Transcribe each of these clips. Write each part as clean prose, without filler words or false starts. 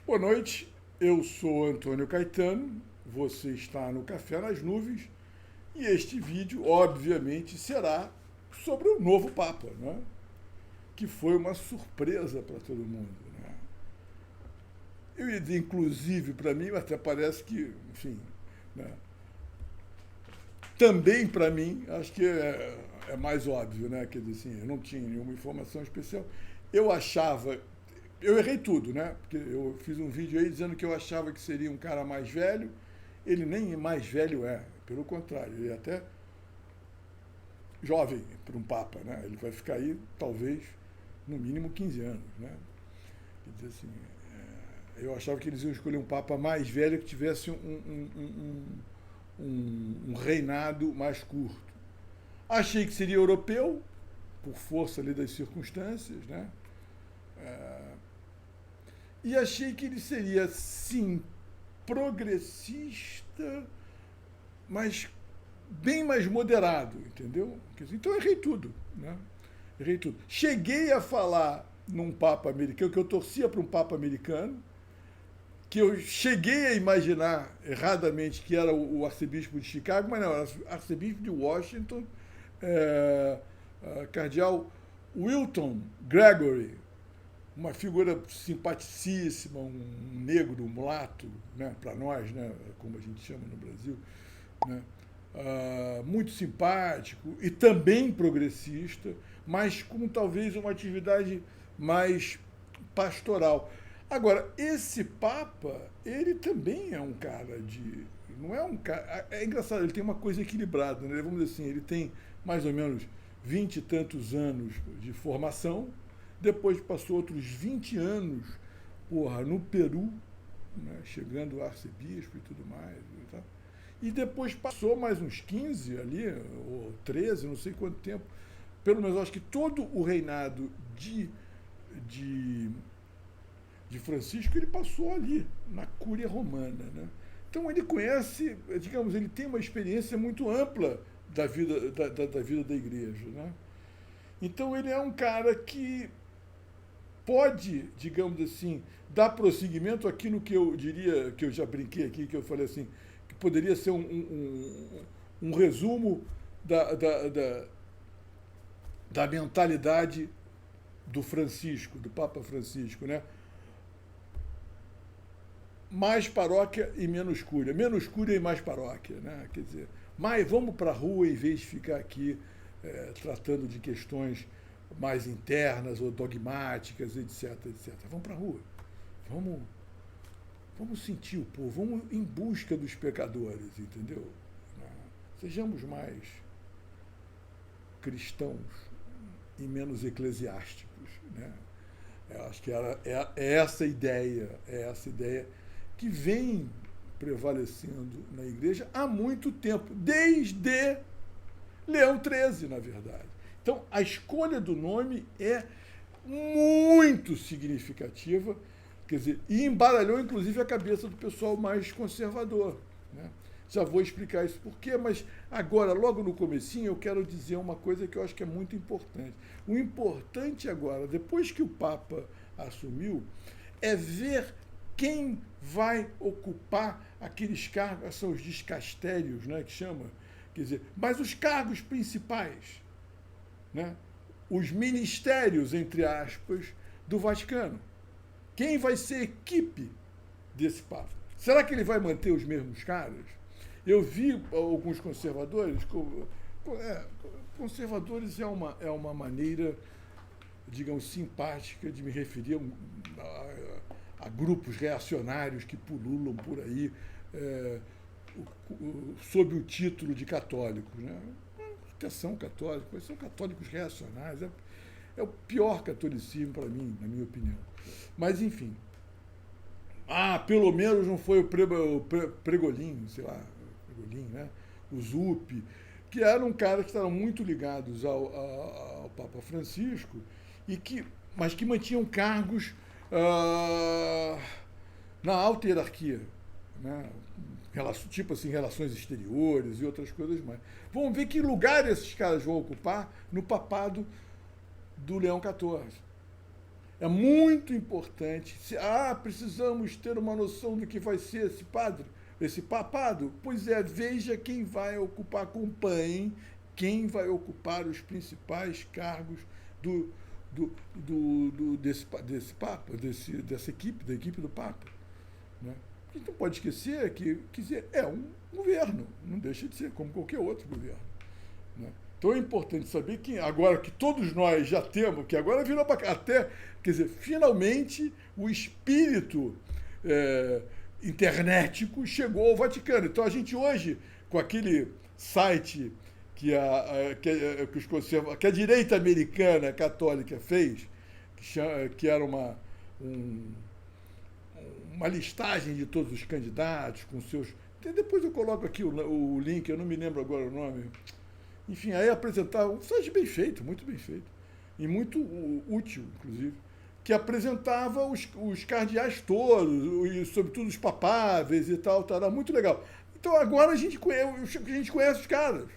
Boa noite, eu sou Antônio Caetano, você está no Café nas Nuvens e este vídeo, obviamente, será sobre o novo Papa, né? Que foi uma surpresa para todo mundo. Né? Eu ia dizer, inclusive, para mim, até parece que, enfim, né? Também para mim, acho que é mais óbvio, né? Quer dizer assim, eu não tinha nenhuma informação especial. Eu achava, eu errei tudo, né? Porque eu fiz um vídeo aí dizendo que eu achava que seria um cara mais velho. Ele nem mais velho é, pelo contrário, ele é até jovem para um Papa, né? Ele vai ficar aí, talvez, no mínimo 15 anos, né? Quer dizer assim, eu achava que eles iam escolher um Papa mais velho que tivesse um reinado mais curto. Achei que seria europeu, por força ali das circunstâncias, né? E achei que ele seria, sim, progressista, mas bem mais moderado, entendeu? Então eu errei tudo, né? Errei tudo. Cheguei a falar num Papa americano, que eu torcia para um Papa americano, que eu cheguei a imaginar erradamente que era o arcebispo de Chicago, mas não, era o arcebispo de Washington, cardeal Wilton Gregory, uma figura simpaticíssima, um negro, um mulato, né, para nós, né, como a gente chama no Brasil, né, muito simpático e também progressista, mas com talvez uma atividade mais pastoral. Agora, esse Papa, ele também é um cara de. Não é um cara. É engraçado, ele tem uma coisa equilibrada, né? Vamos dizer assim, ele tem mais ou menos 20 e tantos anos de formação, depois passou outros 20 anos, porra, no Peru, né? Chegando a arcebispo e tudo mais. E depois passou mais uns 15 ali, ou 13, não sei quanto tempo. Pelo menos acho que todo o reinado de, de Francisco ele passou ali, na Cúria Romana. Né? Então ele conhece, digamos, ele tem uma experiência muito ampla da vida da vida da igreja. Né? Então ele é um cara que pode, digamos assim, dar prosseguimento àquilo que eu diria, que eu já brinquei aqui, que eu falei assim, que poderia ser um resumo da mentalidade do Francisco, do Papa Francisco, né? Mais paróquia e menos cúria e mais paróquia, né? Quer dizer, mais vamos para a rua em vez de ficar aqui tratando de questões mais internas ou dogmáticas, etc, etc. Vamos para a rua, vamos, vamos sentir o povo, vamos em busca dos pecadores, entendeu? Sejamos mais cristãos e menos eclesiásticos, né? Eu acho que é essa ideia que vem prevalecendo na igreja há muito tempo, desde Leão XIII, na verdade. Então, a escolha do nome é muito significativa, quer dizer, e embaralhou inclusive a cabeça do pessoal mais conservador. Né? Já vou explicar isso por quê, mas agora, logo no comecinho, eu quero dizer uma coisa que eu acho que é muito importante. O importante agora, depois que o Papa assumiu, é ver quem vai ocupar aqueles cargos, são os discastérios, né, que chama, quer dizer, mas os cargos principais, né, os ministérios, entre aspas, do Vaticano. Quem vai ser a equipe desse Papa? Será que ele vai manter os mesmos caras? Eu vi alguns conservadores. Conservadores é uma maneira, digamos, simpática de me referir a grupos reacionários que pululam por aí sob o título de católicos. Né? Que são católicos, mas são católicos reacionários. É o pior catolicismo para mim, na minha opinião. Mas, enfim. Pelo menos não foi o Pregolin, sei lá, Pregolin, né? O Zuppi, que eram caras que estavam muito ligados ao Papa Francisco, mas que mantinham cargos na alta hierarquia, né? Tipo assim, relações exteriores e outras coisas mais. Vamos ver que lugar esses caras vão ocupar no papado do Leão XIV. É muito importante. Precisamos ter uma noção do que vai ser esse padre, esse papado. Pois é, veja quem vai ocupar, acompanhem quem vai ocupar os principais cargos desse Papa, dessa equipe, da equipe do Papa. Né? A gente não pode esquecer que é um governo, não deixa de ser como qualquer outro governo. Né? Então é importante saber que agora que todos nós já temos, que agora virou até, quer dizer, finalmente o espírito internetico chegou ao Vaticano. Então a gente hoje, com aquele site que a direita americana católica fez, que era uma listagem de todos os candidatos com seus... Depois eu coloco aqui o link, eu não me lembro agora o nome. Enfim, aí apresentava um site bem feito, muito bem feito, e muito útil, inclusive, que apresentava os cardeais todos, e sobretudo os papáveis e tal, era muito legal. Então agora a gente conhece os caras.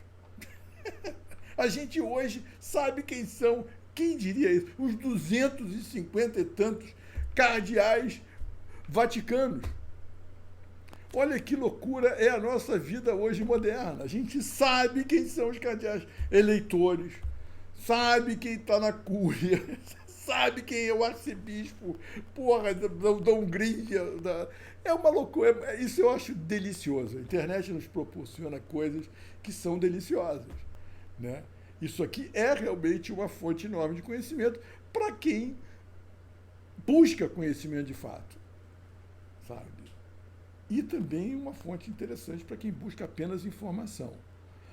A gente hoje sabe quem são, quem diria isso, os 250 e tantos cardeais vaticanos. Olha que loucura é a nossa vida hoje moderna. A gente sabe quem são os cardeais eleitores, sabe quem está na cúria, sabe quem é o arcebispo, da Hungria. É uma loucura. Isso eu acho delicioso. A internet nos proporciona coisas que são deliciosas. Né? Isso aqui é realmente uma fonte enorme de conhecimento para quem busca conhecimento de fato. Sabe? E também uma fonte interessante para quem busca apenas informação.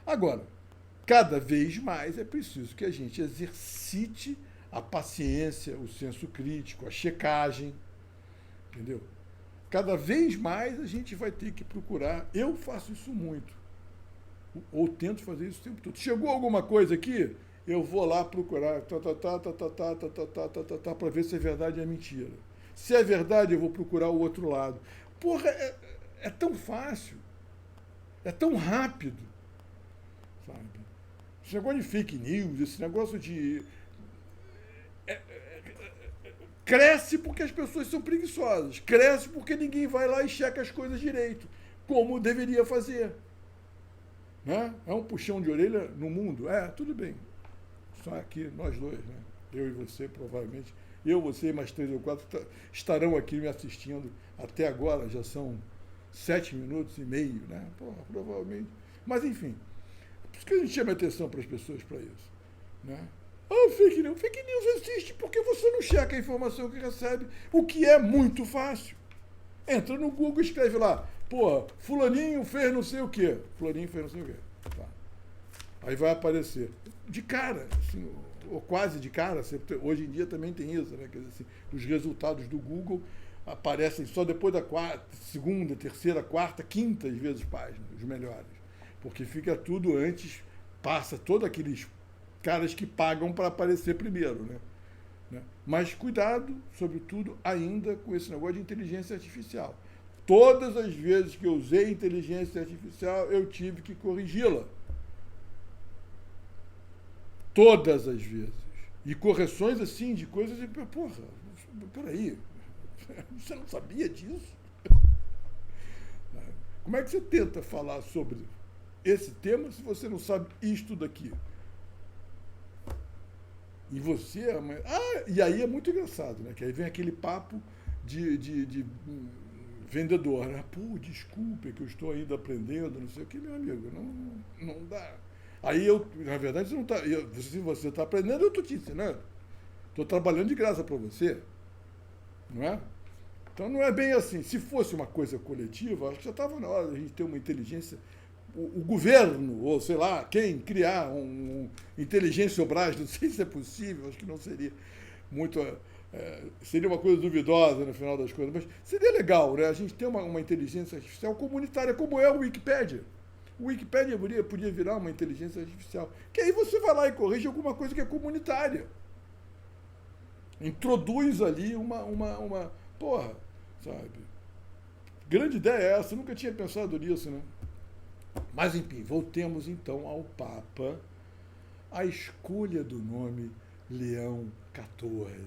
Agora, cada vez mais é preciso que a gente exercite a paciência, o senso crítico, a checagem, entendeu? Cada vez mais a gente vai ter que procurar. Eu faço isso muito, ou tento fazer isso o tempo todo. Chegou alguma coisa aqui, eu vou lá procurar para ver se é verdade ou é mentira. Se é verdade, eu vou procurar o outro lado. Porra, é tão fácil, é tão rápido, sabe? Esse negócio de fake news, esse negócio de... Cresce porque as pessoas são preguiçosas, cresce porque ninguém vai lá e checa as coisas direito, como deveria fazer. Né? É um puxão de orelha no mundo? Tudo bem. Só aqui, nós dois, né? Eu e você, provavelmente. Eu, você e mais 3 ou 4 estarão aqui me assistindo. Até agora já são 7 minutos e meio, né? Porra, provavelmente. Mas, enfim, por isso que a gente chama atenção para as pessoas para isso. Né? Fake news. Fake news existe porque você não checa a informação que recebe, o que é muito fácil. Entra no Google e escreve lá, fulaninho fez não sei o quê. Fulaninho fez não sei o quê. Tá. Aí vai aparecer. De cara, assim, ou quase de cara, hoje em dia também tem isso, né? Quer dizer, assim, os resultados do Google aparecem só depois da segunda, terceira, quarta, quinta, às vezes, páginas, os melhores. Porque fica tudo antes, passa todos aqueles caras que pagam para aparecer primeiro, né? Mas cuidado, sobretudo, ainda com esse negócio de inteligência artificial. Todas as vezes que eu usei inteligência artificial, eu tive que corrigi-la. Todas as vezes. E correções assim de coisas de... Porra, peraí, você não sabia disso? Como é que você tenta falar sobre esse tema se você não sabe isto daqui? E você... e aí é muito engraçado, né? Que aí vem aquele papo de vendedor, né? Desculpe que eu estou ainda aprendendo, não sei o que, meu amigo, não dá. Aí na verdade, se você está aprendendo, eu estou te ensinando. Estou trabalhando de graça para você. Não é? Então não é bem assim. Se fosse uma coisa coletiva, acho que já estava na hora de a gente ter uma inteligência, o governo, ou sei lá, quem criar inteligência Brás, não sei se é possível, acho que não seria muito... seria uma coisa duvidosa no final das coisas, mas seria legal, né? A gente ter uma inteligência artificial comunitária, como é o Wikipédia. O Wikipédia podia virar uma inteligência artificial, que aí você vai lá e corrige alguma coisa que é comunitária. Introduz ali uma porra, sabe? Grande ideia é essa, eu nunca tinha pensado nisso, né? Mas, enfim, voltemos então ao Papa, a escolha do nome Leão XIV.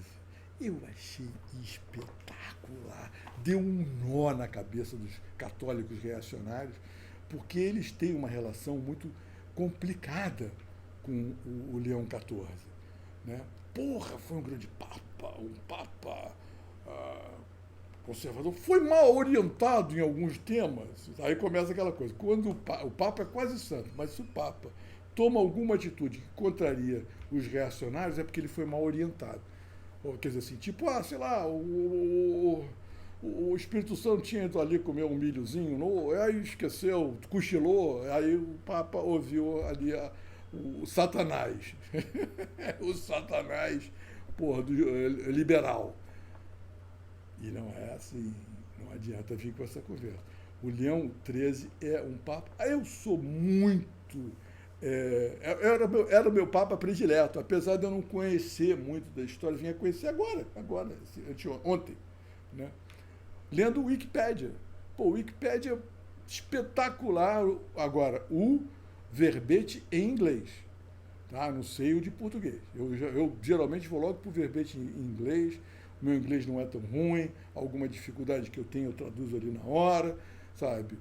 Eu achei espetacular. Deu um nó na cabeça dos católicos reacionários, porque eles têm uma relação muito complicada com o Leão XIV. Né? Porra, foi um grande papa, um papa conservador. Foi mal orientado em alguns temas. Aí começa aquela coisa. Quando o papa é quase santo, mas se o papa toma alguma atitude que contraria os reacionários, é porque ele foi mal orientado. Quer dizer assim, tipo, sei lá, o Espírito Santo tinha ido ali comer um milhozinho, aí esqueceu, cochilou, aí o Papa ouviu ali o Satanás. O Satanás, porra, liberal. E não é assim, não adianta vir com essa conversa. O Leão XIII é um Papa. Eu sou muito. Era o meu Papa predileto, apesar de eu não conhecer muito da história, vim a conhecer agora, ontem, né? Lendo o Wikipédia. Pô, o Wikipédia é espetacular. Agora, o verbete em inglês, tá? Não sei o de português. Eu geralmente vou logo para o verbete em inglês. O meu inglês não é tão ruim, alguma dificuldade que eu tenho eu traduzo ali na hora, sabe?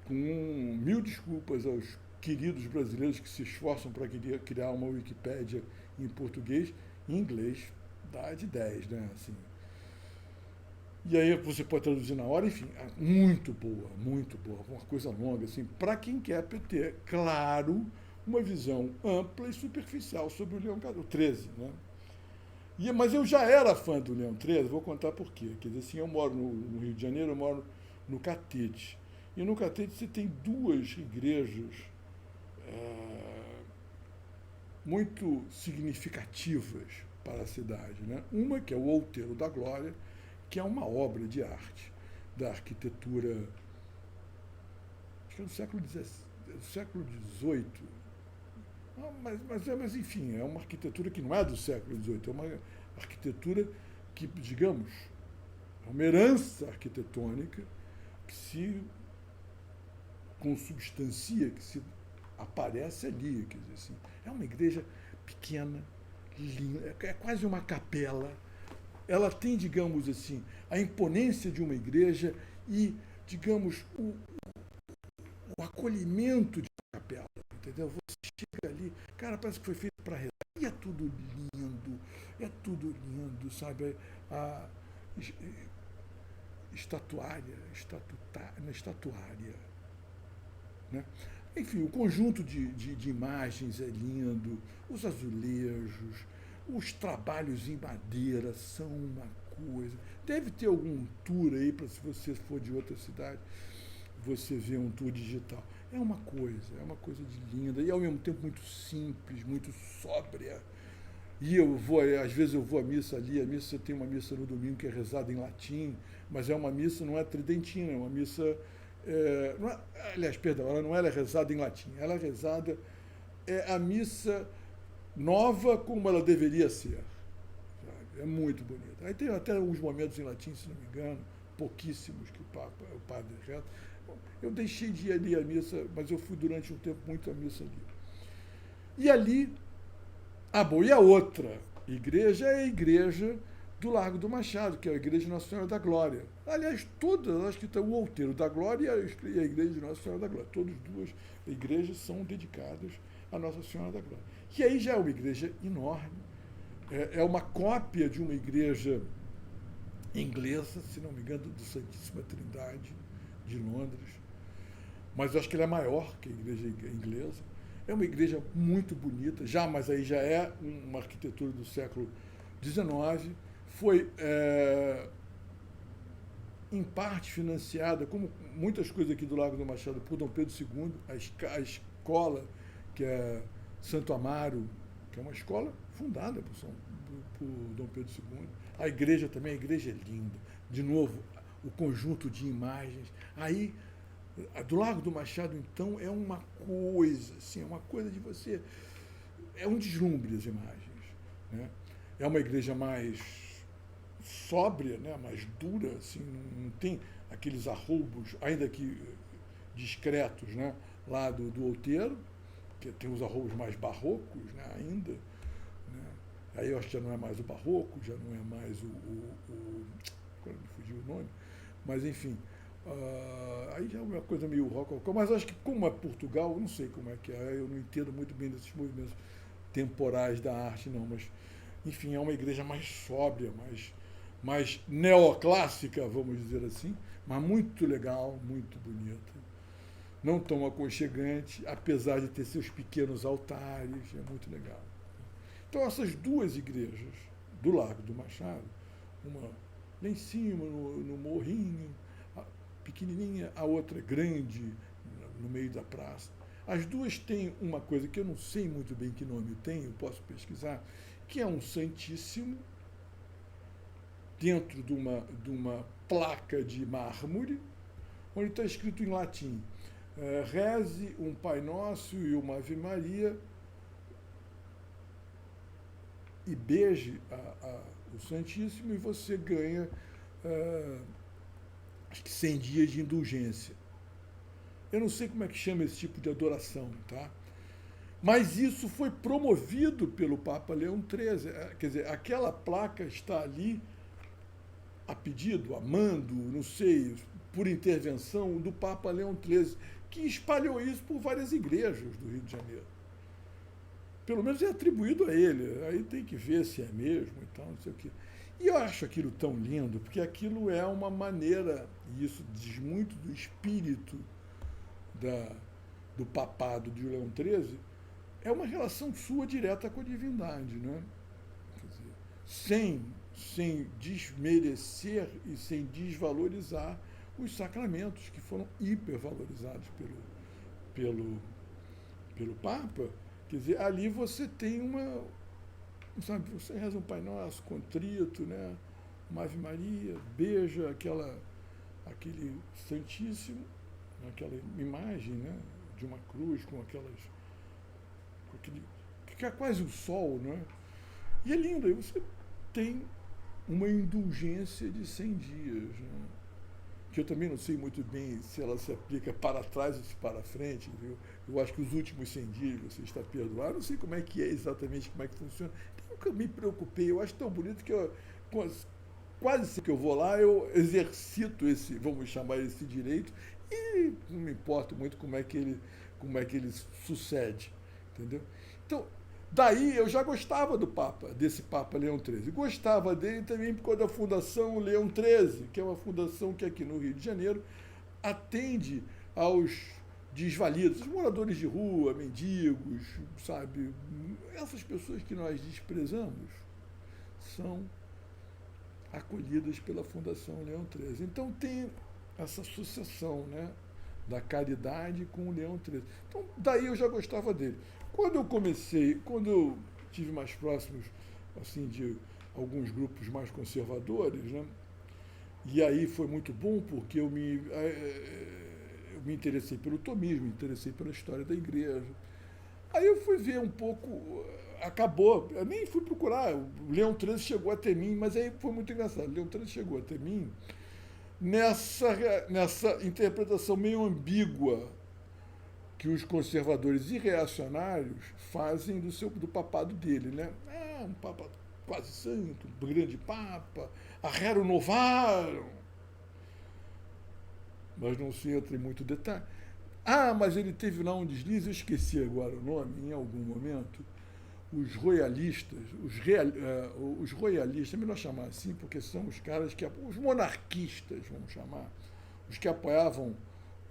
Com mil desculpas aos queridos brasileiros que se esforçam para criar uma Wikipédia em português, em inglês dá de 10, né? Assim. E aí você pode traduzir na hora, enfim, muito boa, uma coisa longa, assim, para quem quer ter, claro, uma visão ampla e superficial sobre o Leão XIII, né? Mas eu já era fã do Leão XIII, vou contar por quê. Quer dizer, assim, eu moro no Rio de Janeiro, eu moro no Catete. E no Catete você tem duas igrejas muito significativas para a cidade, né? Uma que é o Outeiro da Glória, que é uma obra de arte da arquitetura, acho que é do século XVIII. Mas, enfim, é uma arquitetura que não é do século XVIII, é uma arquitetura que, digamos, é uma herança arquitetônica que se consubstancia, que se aparece ali. Quer dizer, assim, é uma igreja pequena, linda, é quase uma capela. Ela tem, digamos assim, a imponência de uma igreja e, digamos, o acolhimento de uma capela. Entendeu? Você chega ali, cara, parece que foi feito para rezar. E é tudo lindo, sabe? A estatuária. Né? Enfim, o conjunto de imagens é lindo, os azulejos, os trabalhos em madeira são uma coisa. Deve ter algum tour aí, para se você for de outra cidade, você ver um tour digital. É uma coisa de linda, e ao mesmo tempo muito simples, muito sóbria. E às vezes eu vou à missa ali, tem uma missa no domingo que é rezada em latim, mas é uma missa, não é tridentina, é uma missa. Não é, aliás, perdão, ela é rezada em latim, ela é rezada. É a missa nova como ela deveria ser. Sabe? É muito bonita. Aí tem até alguns momentos em latim, se não me engano, pouquíssimos que o padre reza. Eu deixei de ir ali à missa, mas eu fui durante um tempo muito à missa ali. E ali. E a outra igreja é a igreja do Largo do Machado, que é a Igreja de Nossa Senhora da Glória. Aliás, todas, acho que está o Outeiro da Glória e a Igreja de Nossa Senhora da Glória. Todas duas igrejas são dedicadas a Nossa Senhora da Glória. Que aí já é uma igreja enorme, é uma cópia de uma igreja inglesa, se não me engano, do Santíssima Trindade, de Londres. Mas eu acho que ela é maior que a igreja inglesa. É uma igreja muito bonita, mas aí já é uma arquitetura do século XIX. Foi, em parte, financiada, como muitas coisas aqui do Largo do Machado, por Dom Pedro II, a escola, que é Santo Amaro, que é uma escola fundada por Dom Pedro II. A igreja também, a igreja é linda. De novo, o conjunto de imagens. Aí, do Largo do Machado, então, é uma coisa, assim, é uma coisa de você. É um deslumbre as imagens. Né? É uma igreja mais sóbria, né? Mais dura, assim, não tem aqueles arroubos, ainda que discretos, né? Lá do Outeiro, que tem os arroubos mais barrocos, né? Ainda. Né? Aí eu acho que já não é mais o barroco, já não é mais agora me fugiu o nome, mas enfim, aí já é uma coisa meio rococó, mas acho que como é Portugal, eu não sei como é que é, eu não entendo muito bem desses movimentos temporais da arte não, mas enfim, é uma igreja mais sóbria, mais neoclássica, vamos dizer assim, mas muito legal, muito bonita. Não tão aconchegante, apesar de ter seus pequenos altares, é muito legal. Então essas duas igrejas do Largo do Machado, uma lá em cima, no morrinho, pequenininha, a outra grande, no meio da praça. As duas têm uma coisa que eu não sei muito bem que nome tem, eu posso pesquisar, que é um Santíssimo dentro de uma placa de mármore, onde está escrito em latim, reze um Pai Nosso e uma Ave Maria e beije o Santíssimo e você ganha, acho que 100 dias de indulgência. Eu não sei como é que chama esse tipo de adoração, tá? Mas isso foi promovido pelo Papa Leão XIII. Quer dizer, aquela placa está ali a pedido, a mando, não sei, por intervenção do Papa Leão XIII, que espalhou isso por várias igrejas do Rio de Janeiro. Pelo menos é atribuído a ele. Aí tem que ver se é mesmo e tal, não sei o quê. E eu acho aquilo tão lindo, porque aquilo é uma maneira, e isso diz muito do espírito do papado de Leão XIII, é uma relação sua direta com a divindade, né? Quer dizer, sem desmerecer e sem desvalorizar os sacramentos, que foram hipervalorizados pelo Papa. Quer dizer, ali você tem sabe, você reza um Pai Nosso, contrito, né? Uma Ave Maria, beija aquele Santíssimo, aquela imagem, né? De uma cruz com aquele, que é quase o sol, não é? E é lindo, aí você tem uma indulgência de 100 dias, né? Que eu também não sei muito bem se ela se aplica para trás ou se para frente, viu? Eu acho que os últimos 100 dias você está perdoado, não sei como é que é exatamente, como é que funciona. Nunca me preocupei, eu acho tão bonito que eu, quase sempre que eu vou lá, eu exercito esse, vamos chamar esse direito, e não me importo muito como é que ele sucede, entendeu? Então, daí eu já gostava desse Papa Leão XIII. Gostava dele também por causa da Fundação Leão XIII, que é uma fundação que aqui no Rio de Janeiro atende aos desvalidos, os moradores de rua, mendigos, sabe? Essas pessoas que nós desprezamos são acolhidas pela Fundação Leão XIII. Então tem essa associação, né, da caridade com o Leão XIII. Então, daí eu já gostava dele. Quando eu tive mais próximos, assim, de alguns grupos mais conservadores, né, e aí foi muito bom porque eu me interessei pelo tomismo, me interessei pela história da igreja. Aí eu fui ver um pouco, acabou, eu nem fui procurar, o Leão XIII chegou até mim, mas aí foi muito engraçado, o Leão XIII chegou até mim nessa interpretação meio ambígua que os conservadores e reacionários fazem do papado dele, né? Um papa quase santo, um grande papa, a Rerum Novarum, mas não se entra em muito detalhe. Mas ele teve lá um deslize, eu esqueci agora o nome, em algum momento, os royalistas, os royalistas, é melhor chamar assim, porque são os caras os monarquistas, vamos chamar, os que apoiavam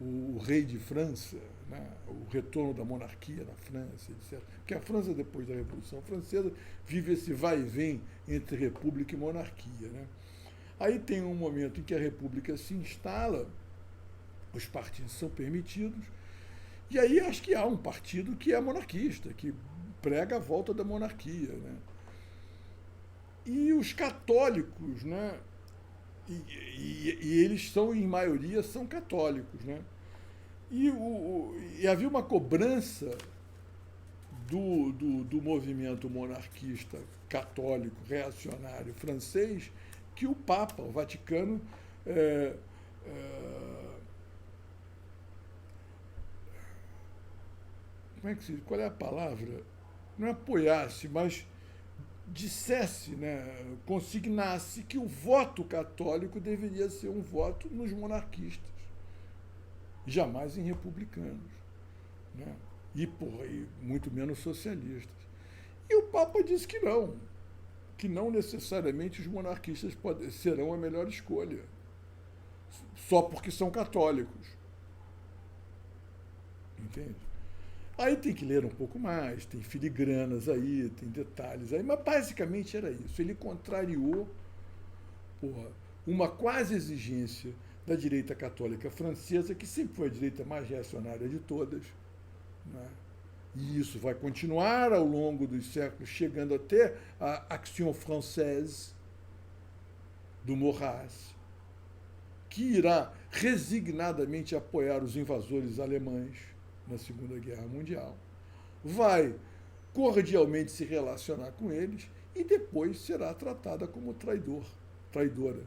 o rei de França, né, o retorno da monarquia na França, etc. Porque a França, depois da Revolução Francesa, vive esse vai e vem entre república e monarquia, né? Aí tem um momento em que a república se instala, os partidos são permitidos, e aí acho que há um partido que é monarquista, que prega a volta da monarquia, né? E os católicos, né? E eles são, em maioria, são católicos, né? E havia uma cobrança do movimento monarquista católico reacionário francês que o Papa, o Vaticano, qual é a palavra? Não apoiasse, mas dissesse, né, consignasse que o voto católico deveria ser um voto nos monarquistas, jamais em republicanos, né, e muito menos socialistas. E o Papa disse que não necessariamente os monarquistas serão a melhor escolha, só porque são católicos. Entende? Aí tem que ler um pouco mais, tem filigranas aí, tem detalhes aí, mas basicamente era isso. Ele contrariou, uma quase exigência da direita católica francesa, que sempre foi a direita mais reacionária de todas, né? E isso vai continuar ao longo dos séculos, chegando até a Action Française do Maurras, que irá resignadamente apoiar os invasores alemães na Segunda Guerra Mundial, vai cordialmente se relacionar com eles e depois será tratada como traidora,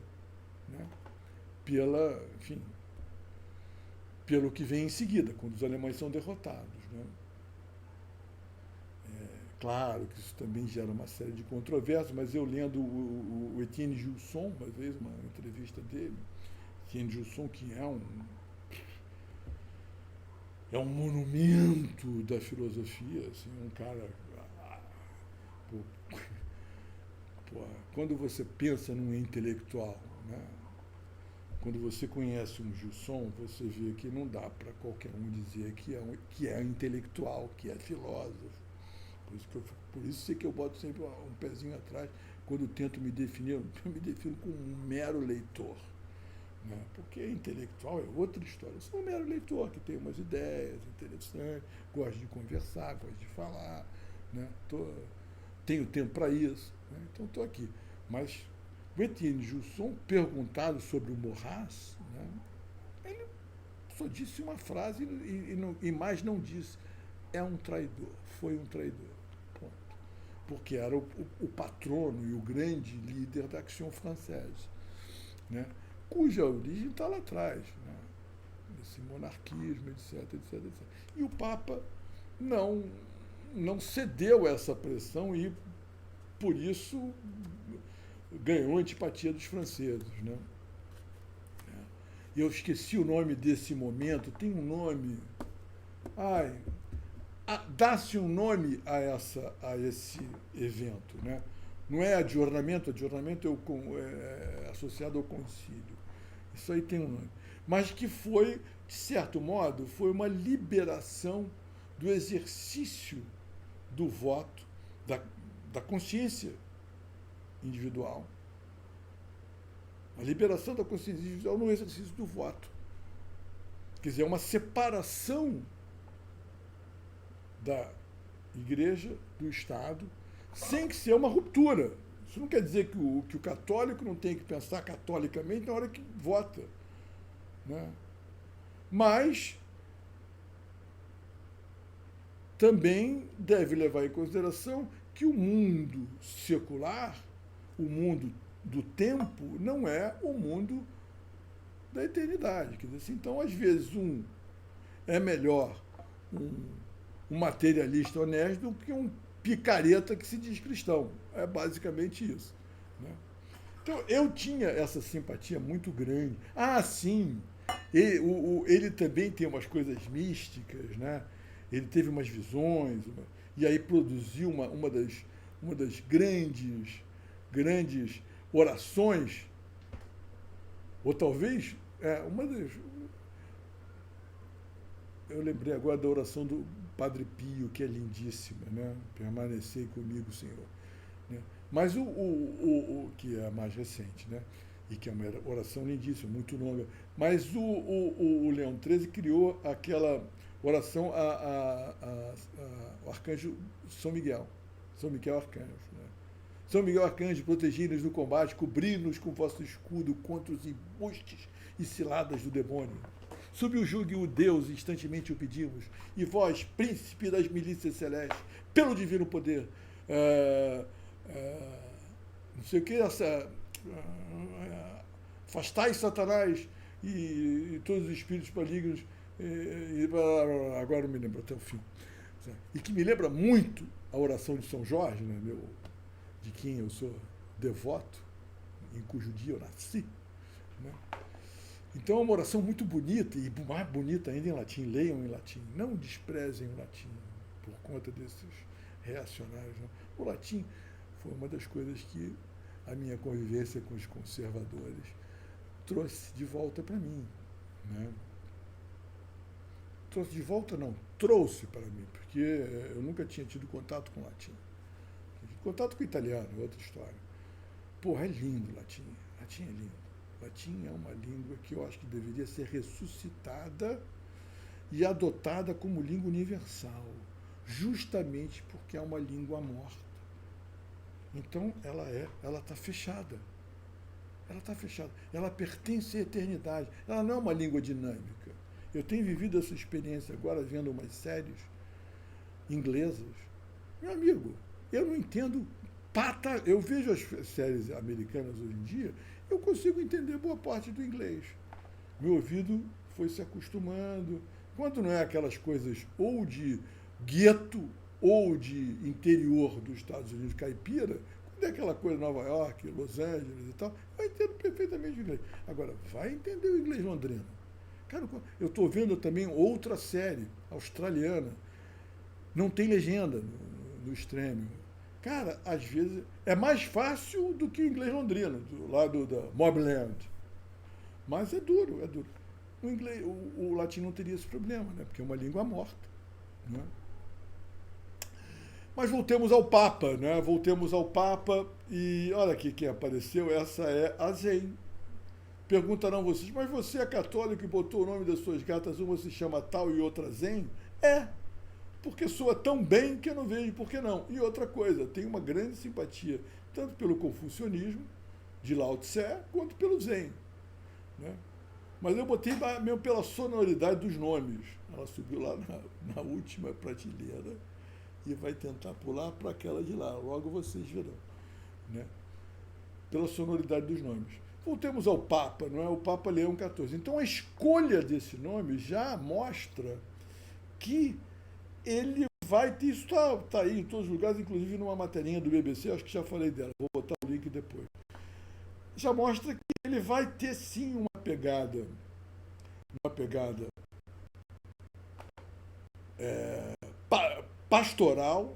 né? Enfim, pelo que vem em seguida, quando os alemães são derrotados, né? Claro que isso também gera uma série de controvérsias, mas eu lendo o Etienne Gilson, uma vez, uma entrevista dele, Etienne Gilson, que é um monumento da filosofia, assim, um cara... quando você pensa num intelectual, né? Quando você conhece um Gilson, você vê que não dá para qualquer um dizer que é intelectual, que é filósofo. Por isso que eu boto sempre um pezinho atrás quando tento me definir. Eu me defino como um mero leitor, né? Porque intelectual é outra história. Eu sou um mero leitor que tem umas ideias interessantes, gosto de conversar, gosto de falar, né? Tenho tempo para isso, né? Então estou aqui. Mas o Etienne Gilson, perguntado sobre o Maurras, né, ele só disse uma frase e mais não disse. É um traidor, foi um traidor. Ponto. Porque era o patrono e o grande líder da Action Française, né, cuja origem está lá atrás, né, desse monarquismo, etc. E o Papa não cedeu a essa pressão e, por isso, ganhou a antipatia dos franceses, né? Eu esqueci o nome desse momento, tem um nome... dá-se um nome a esse evento, né? Não é adjornamento é associado ao concílio. Isso aí tem um nome. Mas que foi, de certo modo, foi uma liberação do exercício do voto, da consciência individual. A liberação da consciência individual no exercício do voto. Quer dizer, é uma separação da Igreja, do Estado, sem que seja uma ruptura. Isso não quer dizer que o católico não tem que pensar catolicamente na hora que vota, né? Mas também deve levar em consideração que o mundo secular, o mundo do tempo, não é o mundo da eternidade. Quer dizer assim, então, às vezes, é melhor um materialista honesto do que um picareta que se diz cristão. É basicamente isso, né? Então, eu tinha essa simpatia muito grande. Sim, ele também tem umas coisas místicas, né? Ele teve umas visões, e aí produziu uma das grandes orações, ou talvez uma das... Eu lembrei agora da oração do Padre Pio, que é lindíssima, né? Permanecei comigo, Senhor. Né? Mas o que é a mais recente, né? E que é uma oração lindíssima, muito longa. Mas o Leão XIII criou aquela oração ao arcanjo São Miguel. São Miguel Arcanjo, né? São Miguel Arcanjo, protegei-nos no combate, cobri-nos com vosso escudo contra os embustes e ciladas do demônio. Sob o jugo Deus, instantemente o pedimos, e vós, príncipe das milícias celestes, pelo divino poder, não sei o que, afastai Satanás e todos os espíritos malignos, agora não me lembro até o fim. E que me lembra muito a oração de São Jorge, né, de quem eu sou devoto, em cujo dia eu nasci, né? Então é uma oração muito bonita, e mais bonita ainda em latim. Leiam em latim, não desprezem o latim por conta desses reacionários. Não. O latim foi uma das coisas que a minha convivência com os conservadores trouxe de volta para mim, né? Trouxe de volta, não, trouxe para mim, porque eu nunca tinha tido contato com latim. Contato com o italiano, outra história. Porra, é lindo o latim. Latim é lindo. Latim é uma língua que eu acho que deveria ser ressuscitada e adotada como língua universal, justamente porque é uma língua morta. Então ela está fechada. Ela está fechada. Ela pertence à eternidade. Ela não é uma língua dinâmica. Eu tenho vivido essa experiência agora vendo umas séries inglesas. Meu amigo, eu não entendo pata. Eu vejo as séries americanas hoje em dia, eu consigo entender boa parte do inglês. Meu ouvido foi se acostumando. Quando não é aquelas coisas ou de gueto ou de interior dos Estados Unidos caipira, quando é aquela coisa Nova York, Los Angeles e tal, eu entendo perfeitamente o inglês. Agora, vai entender o inglês londrino. Cara, eu estou vendo também outra série australiana. Não tem legenda no streaming. Cara, às vezes é mais fácil do que o inglês londrino, do lado da Mobland. Mas é duro, é duro. O inglês, o latim não teria esse problema, né? Porque é uma língua morta, né? Mas voltemos ao Papa, né? Voltemos ao Papa e olha aqui quem apareceu, essa é a Zen. Perguntarão vocês, mas você é católico e botou o nome das suas gatas, uma se chama tal e outra Zen? É, porque soa tão bem que eu não vejo por que não. E outra coisa, tenho uma grande simpatia, tanto pelo confucionismo, de Lao Tse, quanto pelo Zen, né? Mas eu botei mesmo pela sonoridade dos nomes. Ela subiu lá na última prateleira e vai tentar pular para aquela de lá. Logo vocês verão, né? Pela sonoridade dos nomes. Voltemos ao Papa, não é? O Papa Leão XIV. Então a escolha desse nome já mostra que ele vai ter, isso está aí em todos os lugares, inclusive numa materinha do BBC, acho que já falei dela, vou botar o link depois. Já mostra que ele vai ter sim uma pegada pastoral,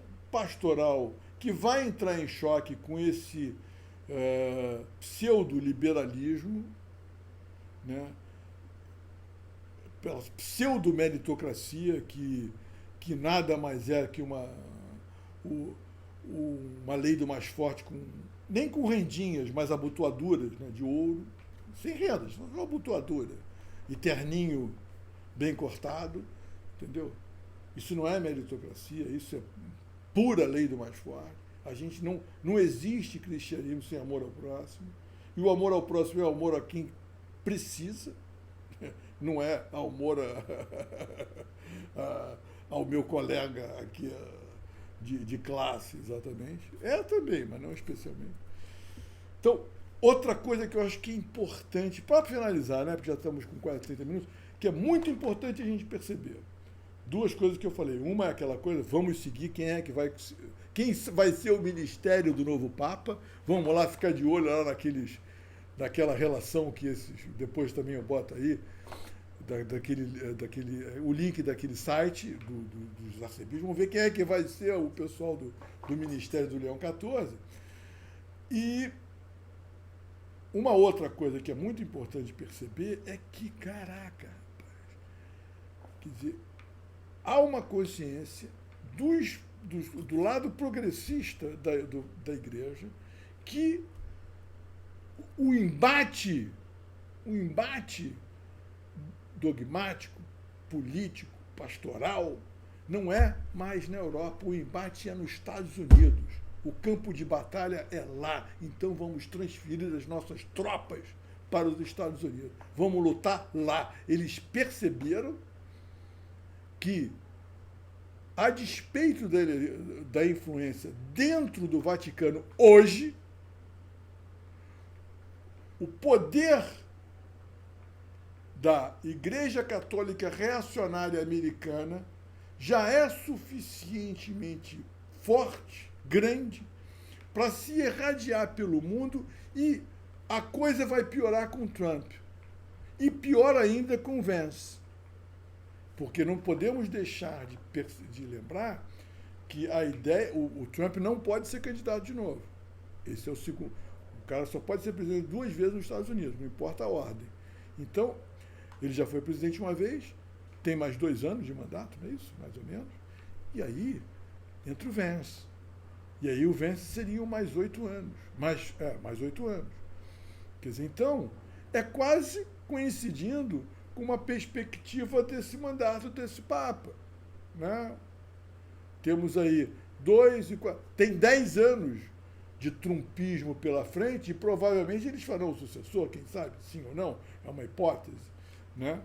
que vai entrar em choque com esse pseudo-liberalismo, né? Pela pseudo-meritocracia que nada mais é que uma lei do mais forte, nem com rendinhas, mas abotoaduras, né, de ouro, sem rendas, só abotoadura, e terninho bem cortado, entendeu? Isso não é meritocracia, isso é pura lei do mais forte. A gente não existe cristianismo sem amor ao próximo, e o amor ao próximo é amor a quem precisa, não é amor ao meu colega aqui de classe, exatamente. É também, mas não especialmente. Então, outra coisa que eu acho que é importante, para finalizar, né, porque já estamos com quase 30 minutos, que é muito importante a gente perceber. Duas coisas que eu falei. Uma é aquela coisa, vamos seguir quem vai ser o ministério do novo Papa. Vamos lá ficar de olho lá naquela relação que depois também eu boto aí, o link daquele site dos arcebispos. Vamos ver quem é que vai ser o pessoal do Ministério do Leão XIV. E uma outra coisa que é muito importante perceber é que, caraca, rapaz, quer dizer, há uma consciência do lado progressista da igreja que o embate dogmático, político, pastoral, não é mais na Europa, o embate é nos Estados Unidos. O campo de batalha é lá. Então vamos transferir as nossas tropas para os Estados Unidos. Vamos lutar lá. Eles perceberam que, a despeito da influência dentro do Vaticano hoje, o poder da Igreja Católica Reacionária Americana já é suficientemente forte, grande, para se irradiar pelo mundo e a coisa vai piorar com Trump. E pior ainda com Vance. Porque não podemos deixar de lembrar que a ideia, o Trump não pode ser candidato de novo. Esse é o segundo. O cara só pode ser presidente 2 vezes nos Estados Unidos, não importa a ordem. Então, ele já foi presidente uma vez, tem mais 2 anos de mandato, não é isso? Mais ou menos. E aí, entra o Vance. E aí o Vance seriam mais 8 anos. Mais 8 anos. Quer dizer, então, é quase coincidindo com uma perspectiva desse mandato desse Papa. Né? Temos aí 2 e 4. Tem 10 anos de trumpismo pela frente e provavelmente eles farão o sucessor, quem sabe, sim ou não, é uma hipótese. Né?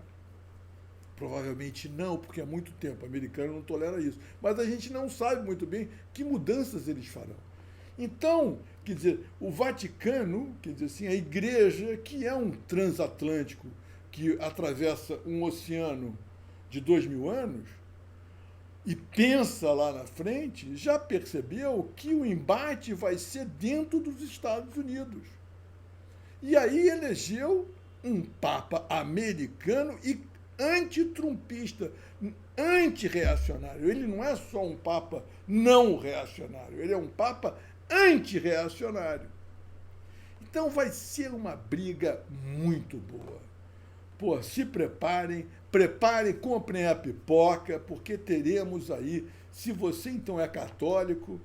Provavelmente não, porque há muito tempo o americano não tolera isso. Mas a gente não sabe muito bem que mudanças eles farão. Então, quer dizer, o Vaticano, quer dizer assim, a igreja, que é um transatlântico que atravessa um oceano de 2000 anos e pensa lá na frente, já percebeu que o embate vai ser dentro dos Estados Unidos. E aí elegeu um Papa americano e antitrumpista, antirreacionário. Ele não é só um Papa não reacionário, ele é um Papa antirreacionário. Então vai ser uma briga muito boa. Pô, se preparem, comprem a pipoca, porque teremos aí, se você então é católico,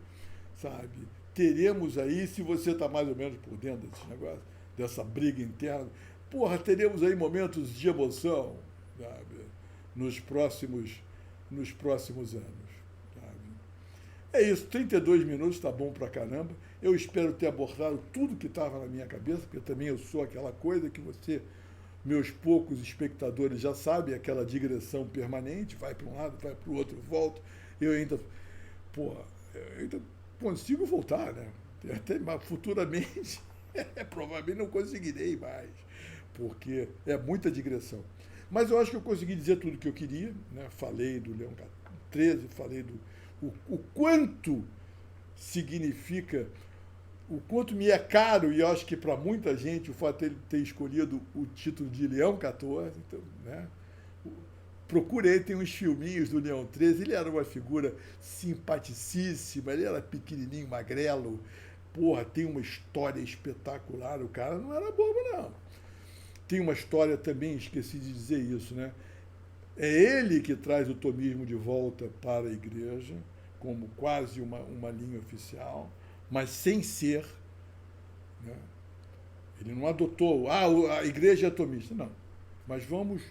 sabe, teremos aí, se você está mais ou menos por dentro desse negócio, dessa briga interna, porra, teremos aí momentos de emoção, sabe, nos próximos anos. Sabe? É isso, 32 minutos, tá bom pra caramba. Eu espero ter abordado tudo que estava na minha cabeça, porque também eu sou aquela coisa que você, meus poucos espectadores já sabem, aquela digressão permanente, vai para um lado, vai para o outro, volta. Eu ainda consigo voltar, né? Até futuramente, provavelmente não conseguirei mais, porque é muita digressão. Mas eu acho que eu consegui dizer tudo o que eu queria, né? Falei do Leão XIII, falei o quanto significa, o quanto me é caro, e eu acho que para muita gente o fato de ele ter escolhido o título de Leão XIV, então, né? Procurei, tem uns filminhos do Leão XIII, ele era uma figura simpaticíssima, ele era pequenininho, magrelo, porra, tem uma história espetacular, o cara não era bobo, não. Tem uma história também, esqueci de dizer isso, né? É ele que traz o tomismo de volta para a igreja, como quase uma linha oficial, mas sem ser. Né? Ele não adotou, a igreja é tomista, não. Mas vamos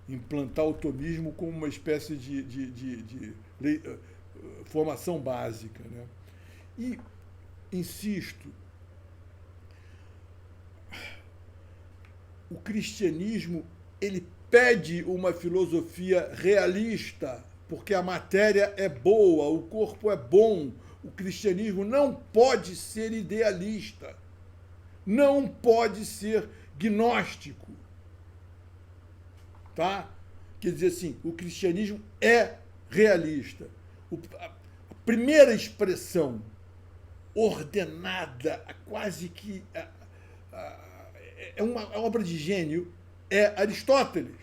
implantar o tomismo como uma espécie de formação básica. Né? E, insisto, o cristianismo ele pede uma filosofia realista, porque a matéria é boa, o corpo é bom. O cristianismo não pode ser idealista, não pode ser gnóstico. Tá? Quer dizer assim, o cristianismo é realista. A primeira expressão ordenada, quase que é uma obra de gênio, é Aristóteles.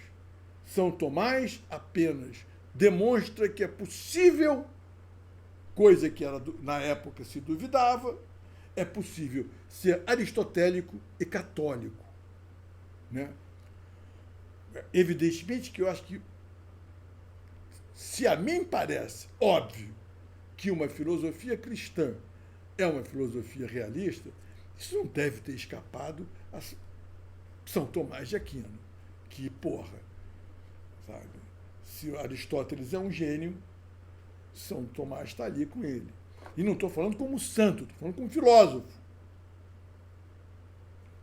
São Tomás apenas demonstra que é possível, coisa que na época se duvidava, é possível ser aristotélico e católico. Né? Evidentemente que eu acho que, se a mim parece óbvio que uma filosofia cristã é uma filosofia realista, isso não deve ter escapado a São Tomás de Aquino, que, porra, sabe, se Aristóteles é um gênio, São Tomás está ali com ele. E não estou falando como santo, estou falando como filósofo.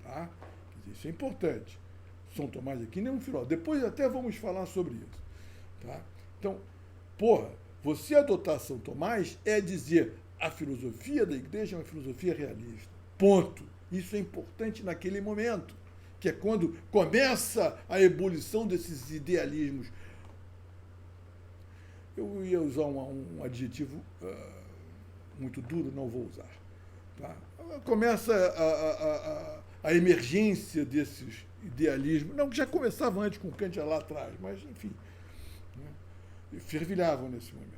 Tá? Isso é importante. São Tomás de Aquino é um filósofo. Depois até vamos falar sobre isso. Tá? Então, porra, você adotar São Tomás é dizer a filosofia da igreja é uma filosofia realista. Ponto. Isso é importante naquele momento, que é quando começa a ebulição desses idealismos. Eu ia usar um adjetivo muito duro, não vou usar. Tá? Começa a emergência desses idealismos, não que já começava antes com Kant lá atrás, mas enfim, né? Fervilhavam nesse momento.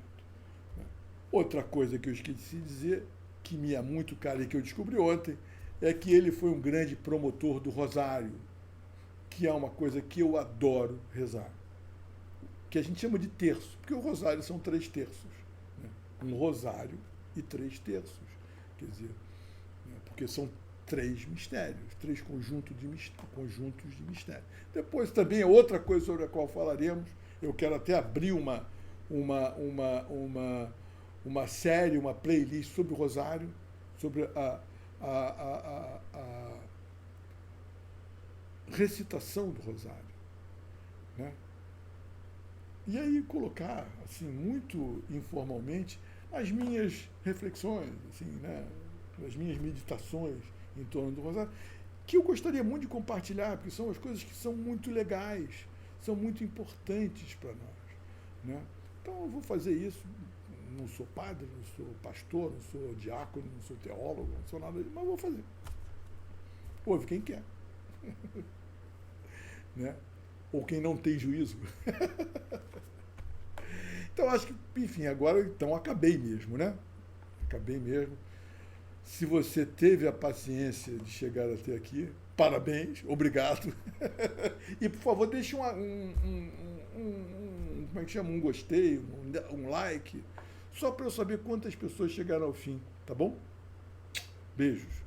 Né? Outra coisa que eu esqueci de dizer, que me é muito cara e que eu descobri ontem, é que ele foi um grande promotor do rosário, que é uma coisa que eu adoro rezar, que a gente chama de terço, porque o rosário são 3 terços. Né? Um rosário e 3 terços. Quer dizer, né? Porque são 3 mistérios, 3 conjuntos de mistérios. Depois também é outra coisa sobre a qual falaremos. Eu quero até abrir uma série, uma playlist sobre o rosário, sobre a recitação do rosário. Né? E aí colocar, assim, muito informalmente, as minhas reflexões, assim, né? As minhas meditações em torno do rosário, que eu gostaria muito de compartilhar, porque são as coisas que são muito legais, são muito importantes para nós. Né? Então eu vou fazer isso. Não sou padre, não sou pastor, não sou diácono, não sou teólogo, não sou nada disso, mas vou fazer. Ouve quem quer. Né? Ou quem não tem juízo. Então, acho que, enfim, agora então acabei mesmo, né? Acabei mesmo. Se você teve a paciência de chegar até aqui, parabéns, obrigado. E, por favor, deixe como é que chama? Um gostei, um like, só para eu saber quantas pessoas chegaram ao fim, tá bom? Beijos.